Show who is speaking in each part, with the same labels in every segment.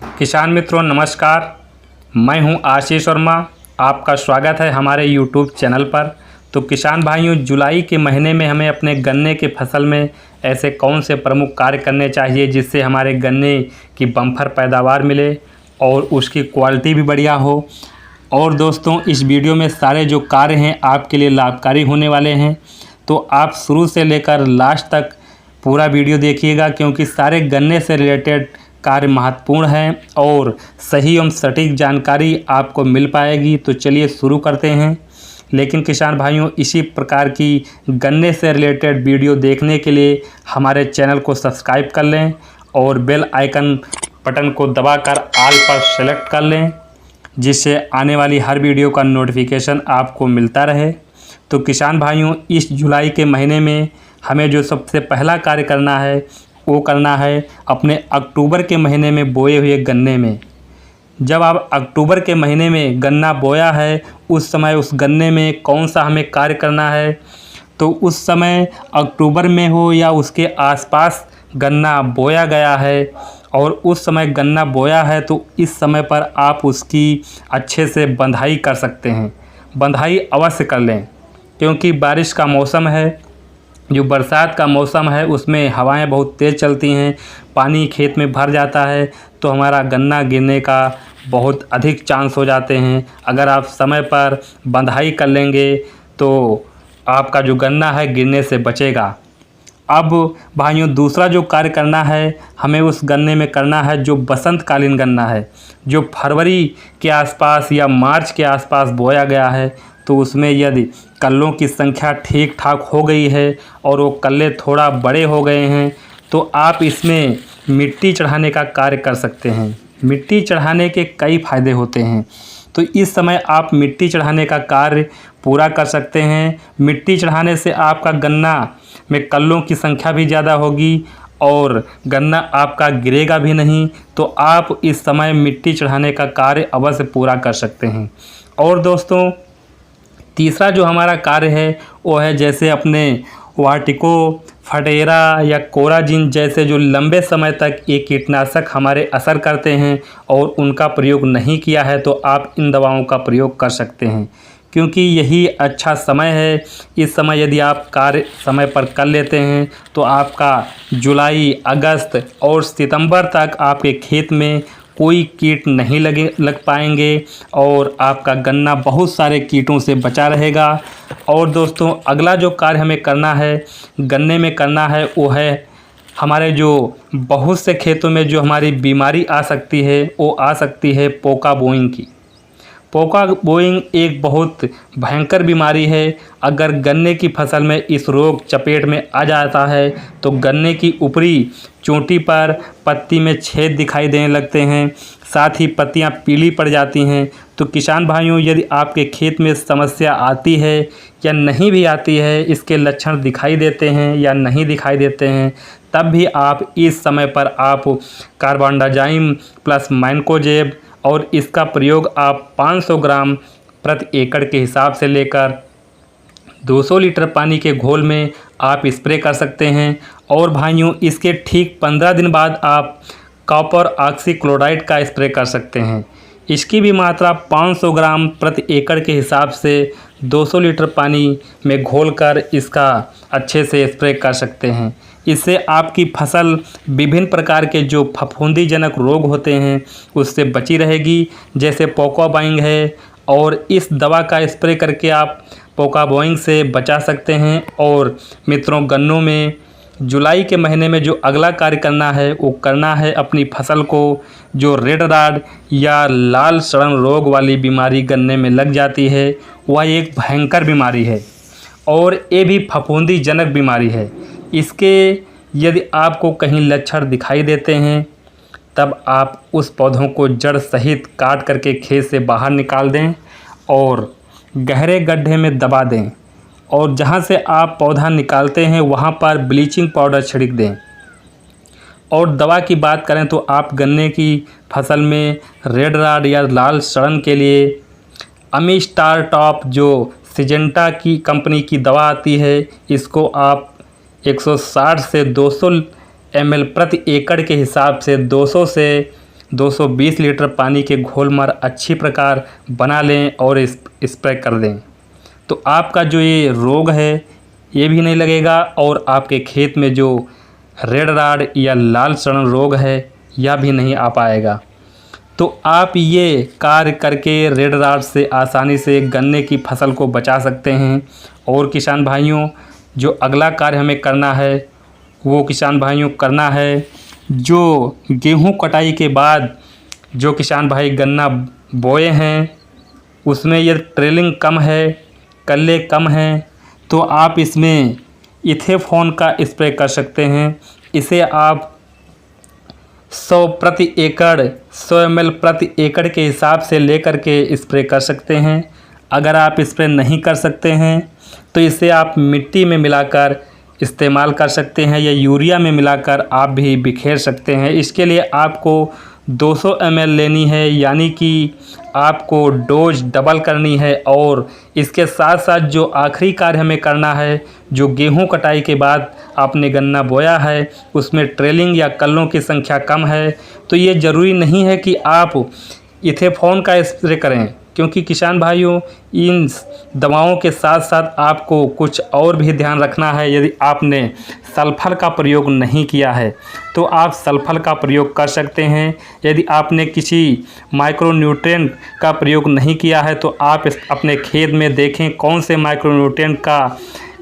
Speaker 1: किसान मित्रों नमस्कार, मैं हूं आशीष वर्मा। आपका स्वागत है हमारे यूट्यूब चैनल पर। तो किसान भाइयों, जुलाई के महीने में हमें अपने गन्ने के फसल में ऐसे कौन से प्रमुख कार्य करने चाहिए जिससे हमारे गन्ने की बम्पर पैदावार मिले और उसकी क्वालिटी भी बढ़िया हो। और दोस्तों, इस वीडियो में सारे जो कार्य हैं आपके लिए लाभकारी होने वाले हैं, तो आप शुरू से लेकर लास्ट तक पूरा वीडियो देखिएगा, क्योंकि सारे गन्ने से रिलेटेड कार्य महत्वपूर्ण हैं और सही एवं सटीक जानकारी आपको मिल पाएगी। तो चलिए शुरू करते हैं। लेकिन किसान भाइयों, इसी प्रकार की गन्ने से रिलेटेड वीडियो देखने के लिए हमारे चैनल को सब्सक्राइब कर लें और बेल आइकन बटन को दबाकर ऑल पर सेलेक्ट कर लें, जिससे आने वाली हर वीडियो का नोटिफिकेशन आपको मिलता रहे। तो किसान भाइयों, इस जुलाई के महीने में हमें जो सबसे पहला कार्य करना है वो करना है अपने अक्टूबर के महीने में बोए हुए गन्ने में। जब आप अक्टूबर के महीने में गन्ना बोया है, उस समय उस गन्ने में कौन सा हमें कार्य करना है। तो उस समय अक्टूबर में हो या उसके आसपास गन्ना बोया गया है और उस समय गन्ना बोया है, तो इस समय पर आप उसकी अच्छे से बंधाई कर सकते हैं। बंधाई अवश्य कर लें, क्योंकि बारिश का मौसम है, जो बरसात का मौसम है उसमें हवाएं बहुत तेज़ चलती हैं, पानी खेत में भर जाता है, तो हमारा गन्ना गिरने का बहुत अधिक चांस हो जाते हैं। अगर आप समय पर बंधाई कर लेंगे तो आपका जो गन्ना है गिरने से बचेगा। अब भाइयों, दूसरा जो कार्य करना है हमें उस गन्ने में करना है जो बसंतकालीन गन्ना है, जो फरवरी के आसपास या मार्च के आसपास बोया गया है। तो उसमें यदि कल्लों की संख्या ठीक ठाक हो गई है और वो कल्ले थोड़ा बड़े हो गए हैं, तो आप इसमें मिट्टी चढ़ाने का कार्य कर सकते हैं। मिट्टी चढ़ाने के कई फायदे होते हैं, तो इस समय आप मिट्टी चढ़ाने का कार्य पूरा कर सकते हैं। मिट्टी चढ़ाने से आपका गन्ना में कल्लों की संख्या भी ज़्यादा होगी और गन्ना आपका गिरेगा भी नहीं। तो आप इस समय मिट्टी चढ़ाने का कार्य अवश्य पूरा कर सकते हैं। और दोस्तों, तीसरा जो हमारा कार्य है वो है जैसे अपने वार्टिको, फटेरा या कोराजिन जैसे जो लंबे समय तक ये कीटनाशक हमारे असर करते हैं और उनका प्रयोग नहीं किया है, तो आप इन दवाओं का प्रयोग कर सकते हैं, क्योंकि यही अच्छा समय है। इस समय यदि आप कार्य समय पर कर लेते हैं तो आपका जुलाई, अगस्त और सितंबर तक आपके खेत में कोई कीट नहीं लग पाएंगे और आपका गन्ना बहुत सारे कीटों से बचा रहेगा। और दोस्तों, अगला जो कार्य हमें करना है गन्ने में करना है वो है हमारे जो बहुत से खेतों में जो हमारी बीमारी आ सकती है, वो आ सकती है पोका बोइंग की। पोका बोइंग एक बहुत भयंकर बीमारी है। अगर गन्ने की फसल में इस रोग चपेट में आ जाता है तो गन्ने की ऊपरी चोटी पर पत्ती में छेद दिखाई देने लगते हैं, साथ ही पत्तियां पीली पड़ जाती हैं। तो किसान भाइयों, यदि आपके खेत में समस्या आती है या नहीं भी आती है, इसके लक्षण दिखाई देते हैं या नहीं दिखाई देते हैं, तब भी आप इस समय पर आप कार्बनडाजिम प्लस मैंकोजेब और इसका प्रयोग आप 500 ग्राम प्रति एकड़ के हिसाब से लेकर 200 लीटर पानी के घोल में आप स्प्रे कर सकते हैं। और भाइयों, इसके ठीक 15 दिन बाद आप कॉपर ऑक्सीक्लोराइड का स्प्रे कर सकते हैं। इसकी भी मात्रा 500 ग्राम प्रति एकड़ के हिसाब से 200 लीटर पानी में घोलकर इसका अच्छे से स्प्रे कर सकते हैं। इससे आपकी फसल विभिन्न प्रकार के जो फफूंदीजनक रोग होते हैं उससे बची रहेगी, जैसे पोका बोइंग है। और इस दवा का स्प्रे करके आप पोका बोइंग से बचा सकते हैं। और मित्रों, गन्नों में जुलाई के महीने में जो अगला कार्य करना है वो करना है अपनी फसल को जो रेड राड या लाल सड़न रोग वाली बीमारी गन्ने में लग जाती है, वह एक भयंकर बीमारी है और ये भी फफूंदीजनक बीमारी है। इसके यदि आपको कहीं लक्षण दिखाई देते हैं, तब आप उस पौधों को जड़ सहित काट करके खेत से बाहर निकाल दें और गहरे गड्ढे में दबा दें। और जहाँ से आप पौधा निकालते हैं वहाँ पर ब्लीचिंग पाउडर छिड़क दें। और दवा की बात करें तो आप गन्ने की फसल में रेड राड या लाल सड़न के लिए अमीस्टार टॉप जो सिजेंटा की कंपनी की दवा आती है, इसको आप 160 से 200 ml प्रति एकड़ के हिसाब से 200 से 220 लीटर पानी के घोलमार अच्छी प्रकार बना लें और स्प्रे कर दें। तो आपका जो ये रोग है ये भी नहीं लगेगा और आपके खेत में जो रेड राड या लाल सड़न रोग है यह भी नहीं आ पाएगा। तो आप ये कार्य करके रेड राड से आसानी से गन्ने की फसल को बचा सकते हैं। और किसान भाइयों, जो अगला कार्य हमें करना है वो किसान भाइयों करना है, जो गेहूं कटाई के बाद जो किसान भाई गन्ना बोए हैं उसमें ये ट्रेलिंग कम है, कल्ले कम हैं, तो आप इसमें इथेफॉन का स्प्रे कर सकते हैं। इसे आप 100 प्रति एकड़ 100 ml प्रति एकड़ के हिसाब से लेकर के स्प्रे कर सकते हैं। अगर आप स्प्रे नहीं कर सकते हैं तो इसे आप मिट्टी में मिलाकर इस्तेमाल कर सकते हैं या यूरिया में मिलाकर आप भी बिखेर सकते हैं। इसके लिए आपको 200 ml लेनी है, यानी कि आपको डोज डबल करनी है। और इसके साथ साथ जो आखिरी कार्य हमें करना है, जो गेहूं कटाई के बाद आपने गन्ना बोया है उसमें ट्रेलिंग या कल्लों की संख्या कम है, तो ये ज़रूरी नहीं है कि आप इथेफॉन का स्प्रे करें, क्योंकि किसान भाइयों इन दवाओं के साथ साथ आपको कुछ और भी ध्यान रखना है। यदि आपने सल्फर का प्रयोग नहीं किया है तो आप सल्फर का प्रयोग कर सकते हैं। यदि आपने किसी माइक्रोन्यूट्रिएंट का प्रयोग नहीं किया है तो आप अपने खेत में देखें कौन से माइक्रोन्यूट्रिएंट का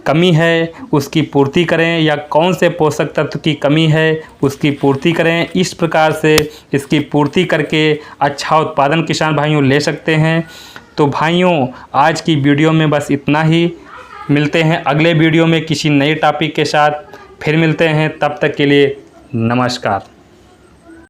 Speaker 1: कमी है उसकी पूर्ति करें, या कौन से पोषक तत्व की कमी है उसकी पूर्ति करें। इस प्रकार से इसकी पूर्ति करके अच्छा उत्पादन किसान भाइयों ले सकते हैं। तो भाइयों, आज की वीडियो में बस इतना ही। मिलते हैं अगले वीडियो में किसी नए टॉपिक के साथ, फिर मिलते हैं। तब तक के लिए नमस्कार।